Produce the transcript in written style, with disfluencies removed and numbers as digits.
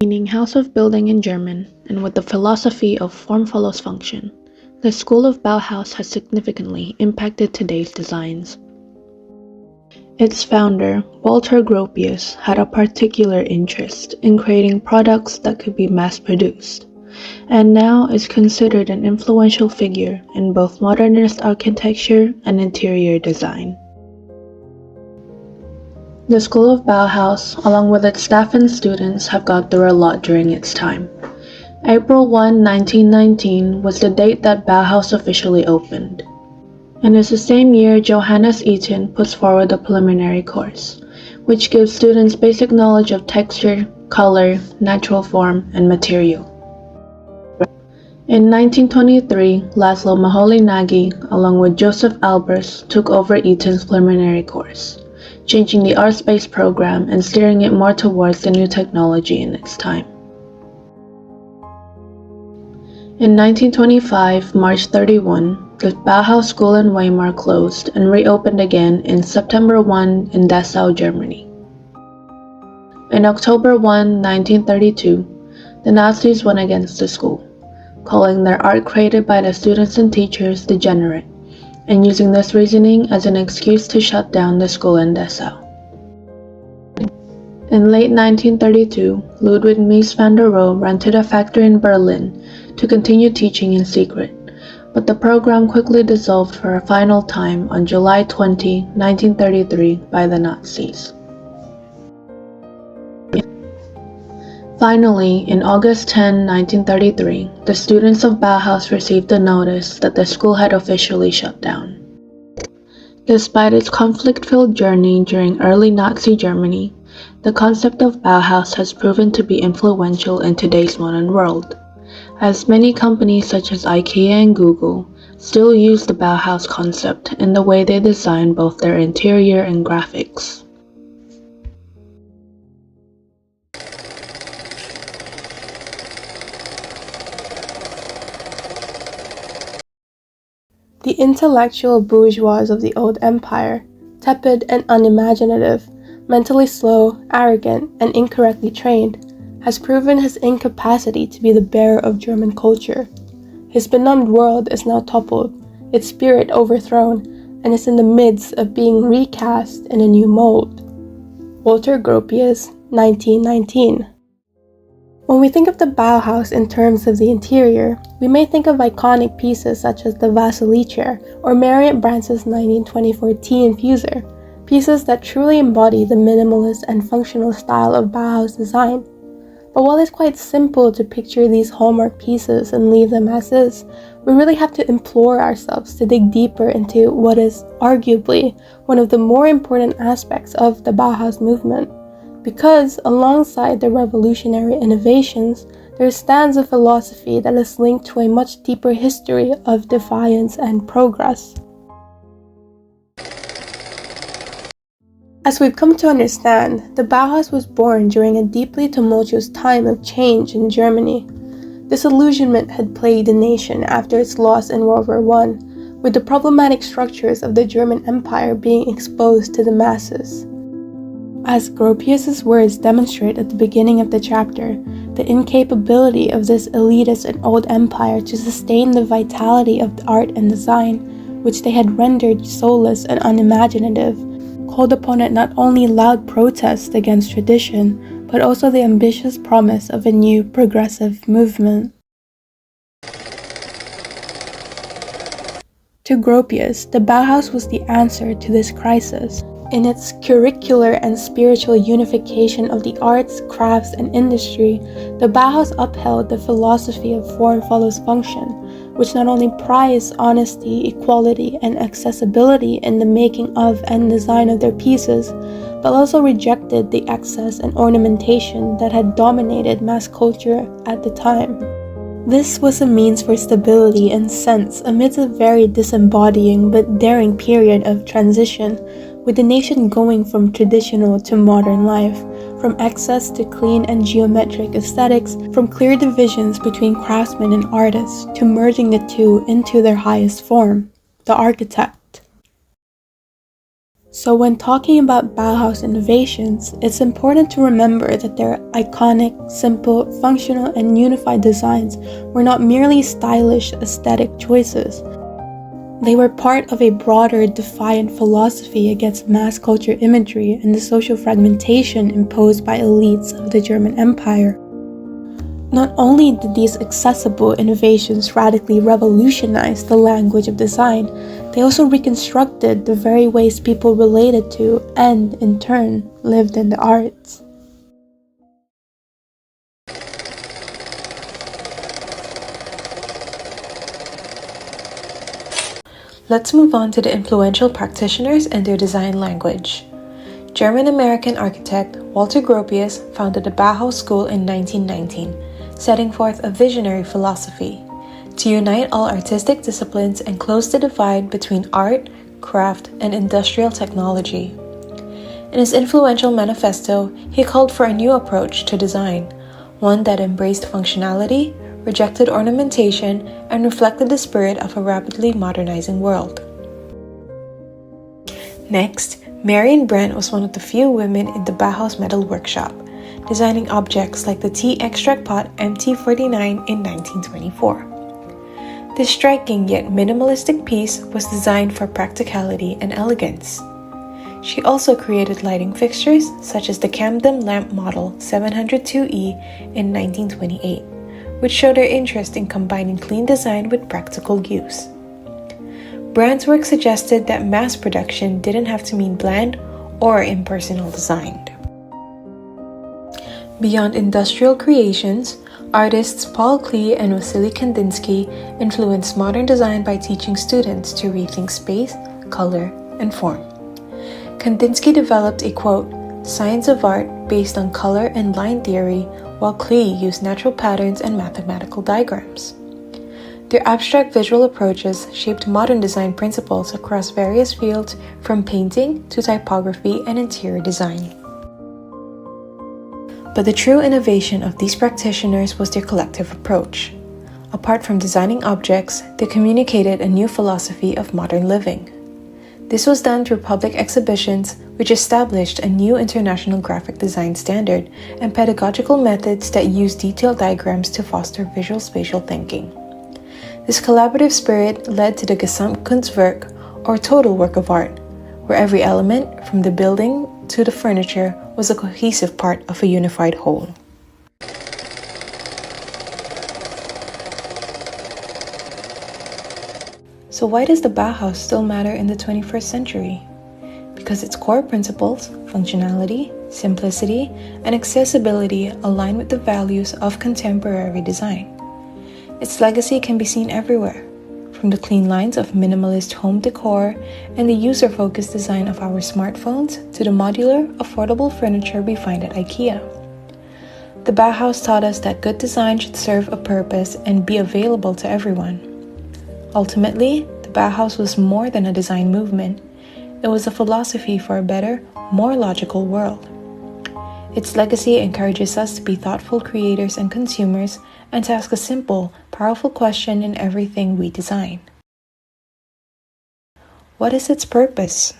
meaning house of building in German, and with the philosophy of form follows function, the school of Bauhaus has significantly impacted today's designs. Its founder, Walter Gropius, had a particular interest in creating products that could be mass-produced, and now is considered an influential figure in both modernist architecture and interior design. The School of Bauhaus, along with its staff and students, have gone through a lot during its time. April 1, 1919 was the date that Bauhaus officially opened. And it's the same year Johannes Eaton puts forward the preliminary course, which gives students basic knowledge of texture, color, natural form, and material. In 1923, Laszlo Moholy-Nagy, along with Joseph Albers, took over Eaton's preliminary course, changing the art-space program and steering it more towards the new technology in its time. In 1925, March 31, the Bauhaus School in Weimar closed and reopened again in September 1 in Dessau, Germany. In October 1, 1932, the Nazis went against the school, calling their art created by the students and teachers degenerate, and using this reasoning as an excuse to shut down the school in Dessau. In late 1932, Ludwig Mies van der Rohe rented a factory in Berlin to continue teaching in secret, but the program quickly dissolved for a final time on July 20, 1933 by the Nazis. Finally, in August 10, 1933, the students of Bauhaus received a notice that the school had officially shut down. Despite its conflict-filled journey during early Nazi Germany, the concept of Bauhaus has proven to be influential in today's modern world, as many companies such as IKEA and Google still use the Bauhaus concept in the way they design both their interior and graphics. The intellectual bourgeois of the old empire, tepid and unimaginative, mentally slow, arrogant, and incorrectly trained, has proven his incapacity to be the bearer of German culture. His benumbed world is now toppled, its spirit overthrown, and is in the midst of being recast in a new mold. Walter Gropius, 1919. When we think of the Bauhaus in terms of the interior, we may think of iconic pieces such as the Vasily chair or Marriott Brance's 1924 tea infuser, pieces that truly embody the minimalist and functional style of Bauhaus design. But while it's quite simple to picture these hallmark pieces and leave them as is, we really have to implore ourselves to dig deeper into what is arguably one of the more important aspects of the Bauhaus movement. Because, alongside the revolutionary innovations, there stands a philosophy that is linked to a much deeper history of defiance and progress. As we've come to understand, the Bauhaus was born during a deeply tumultuous time of change in Germany. Disillusionment had plagued the nation after its loss in World War I, with the problematic structures of the German Empire being exposed to the masses. As Gropius's words demonstrate at the beginning of the chapter, the incapability of this elitist and old empire to sustain the vitality of art and design, which they had rendered soulless and unimaginative, called upon it not only loud protest against tradition, but also the ambitious promise of a new progressive movement. To Gropius, the Bauhaus was the answer to this crisis. In its curricular and spiritual unification of the arts, crafts, and industry, the Bauhaus upheld the philosophy of form follows function, which not only prized honesty, equality, and accessibility in the making of and design of their pieces, but also rejected the excess and ornamentation that had dominated mass culture at the time. This was a means for stability and sense amidst a very disembodying but daring period of transition, with the nation going from traditional to modern life, from excess to clean and geometric aesthetics, from clear divisions between craftsmen and artists to merging the two into their highest form, the architect. So when talking about Bauhaus innovations, it's important to remember that their iconic, simple, functional, and unified designs were not merely stylish aesthetic choices. They were part of a broader, defiant philosophy against mass culture imagery and the social fragmentation imposed by elites of the German Empire. Not only did these accessible innovations radically revolutionize the language of design, they also reconstructed the very ways people related to and, in turn, lived in the arts. Let's move on to the influential practitioners and their design language. German-American architect Walter Gropius founded the Bauhaus School in 1919, setting forth a visionary philosophy to unite all artistic disciplines and close the divide between art, craft, and industrial technology. In his influential manifesto, he called for a new approach to design, one that embraced functionality, rejected ornamentation, and reflected the spirit of a rapidly modernizing world. Next, Marion Brent was one of the few women in the Bauhaus metal workshop, designing objects like the tea extract pot MT49 in 1924. This striking yet minimalistic piece was designed for practicality and elegance. She also created lighting fixtures such as the Camden lamp model 702E in 1928, which showed her interest in combining clean design with practical use. Brandt's work suggested that mass production didn't have to mean bland or impersonal design. Beyond industrial creations, artists Paul Klee and Wassily Kandinsky influenced modern design by teaching students to rethink space, color, and form. Kandinsky developed a, quote, science of art based on color and line theory, while Klee used natural patterns and mathematical diagrams. Their abstract visual approaches shaped modern design principles across various fields, from painting to typography and interior design. But the true innovation of these practitioners was their collective approach. Apart from designing objects, they communicated a new philosophy of modern living. This was done through public exhibitions, which established a new international graphic design standard, and pedagogical methods that use detailed diagrams to foster visual spatial thinking. This collaborative spirit led to the Gesamtkunstwerk, or total work of art, where every element, from the building to the furniture, was a cohesive part of a unified whole. So why does the Bauhaus still matter in the 21st century? Because its core principles, functionality, simplicity, and accessibility align with the values of contemporary design. Its legacy can be seen everywhere, from the clean lines of minimalist home decor and the user-focused design of our smartphones to the modular, affordable furniture we find at IKEA. The Bauhaus taught us that good design should serve a purpose and be available to everyone. Ultimately, the Bauhaus was more than a design movement. It was a philosophy for a better, more logical world. Its legacy encourages us to be thoughtful creators and consumers and to ask a simple, powerful question in everything we design. What is its purpose?